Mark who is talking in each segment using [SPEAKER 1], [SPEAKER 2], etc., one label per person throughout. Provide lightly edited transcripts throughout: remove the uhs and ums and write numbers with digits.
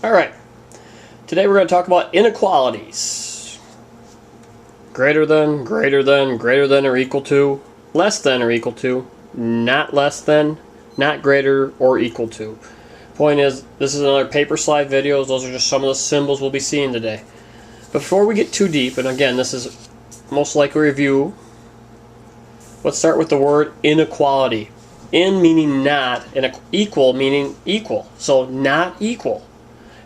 [SPEAKER 1] Alright, today we're going to talk about inequalities. Greater than, greater than, greater than or equal to, less than or equal to, not less than, not greater or equal to. Point is, this is another paper slide video. Those are just some of the symbols we'll be seeing today. Before we get too deep, and again, this is most likely review, let's start with the word inequality. In meaning not, and equal meaning equal. So not equal.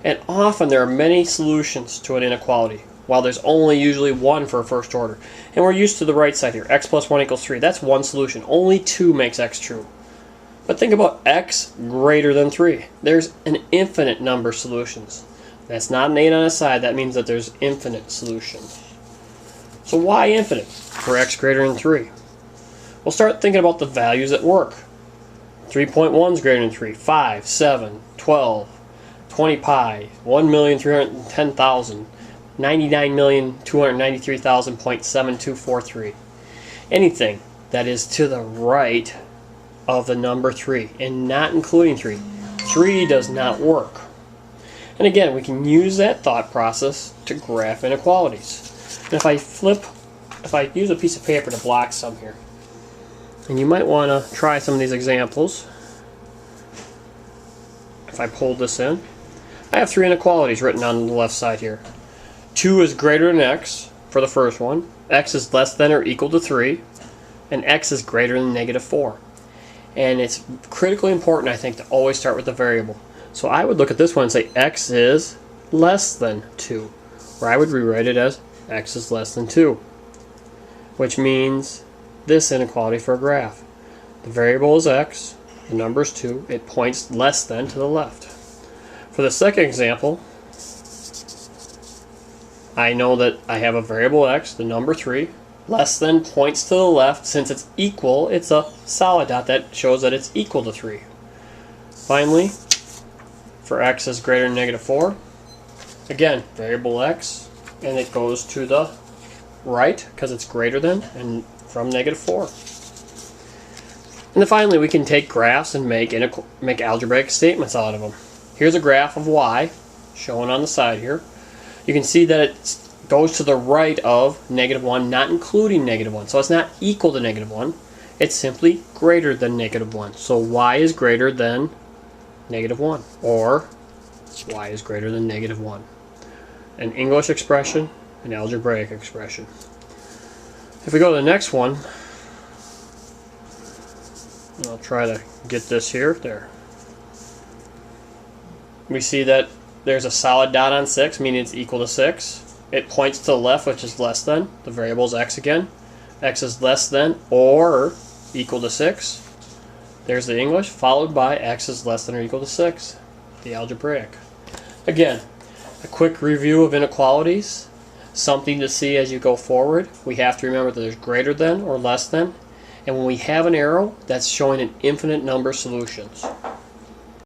[SPEAKER 1] And often there are many solutions to an inequality, while there's only usually one for a first order. And we're used to the right side here. X plus 1 equals 3. That's one solution. Only 2 makes x true. But think about x greater than 3. There's an infinite number of solutions. That's not an 8 on a side. That means that there's infinite solutions. So why infinite for x greater than 3? We'll start thinking about the values at work. 3.1 is greater than 3. 5, 7, 12. 20 pi, 1,310,000, 99,293,000.7243. Anything that is to the right of the number 3 and not including 3. 3 does not work. And again, we can use that thought process to graph inequalities. And if I use a piece of paper to block some here, and you might want to try some of these examples. If I pull this in, I have 3 inequalities written on the left side here. 2 is greater than x for the first one. X is less than or equal to 3. And x is greater than negative 4. And it's critically important, I think, to always start with the variable. So I would look at this one and say x is less than 2. Or I would rewrite it as x is less than 2. Which means this inequality for a graph. The variable is x. The number is 2. It points less than to the left. For the second example, I know that I have a variable x, the number 3, less than points to the left. Since it's equal, it's a solid dot that shows that it's equal to 3. Finally, for x is greater than negative 4, again, variable x, and it goes to the right because it's greater than and from negative 4. And then finally, we can take graphs and make algebraic statements out of them. Here's a graph of y, shown on the side here. You can see that it goes to the right of negative 1, not including negative 1. So it's not equal to negative 1. It's simply greater than negative 1. So y is greater than negative 1. Or y is greater than negative 1. An English expression, an algebraic expression. If we go to the next one, I'll try to get this here. There. We see that there's a solid dot on 6, meaning it's equal to 6. It points to the left, which is less than. The variable is x again. X is less than or equal to 6. There's the English, followed by x is less than or equal to 6, the algebraic. Again, a quick review of inequalities. Something to see as you go forward. We have to remember that there's greater than or less than. And when we have an arrow, that's showing an infinite number of solutions.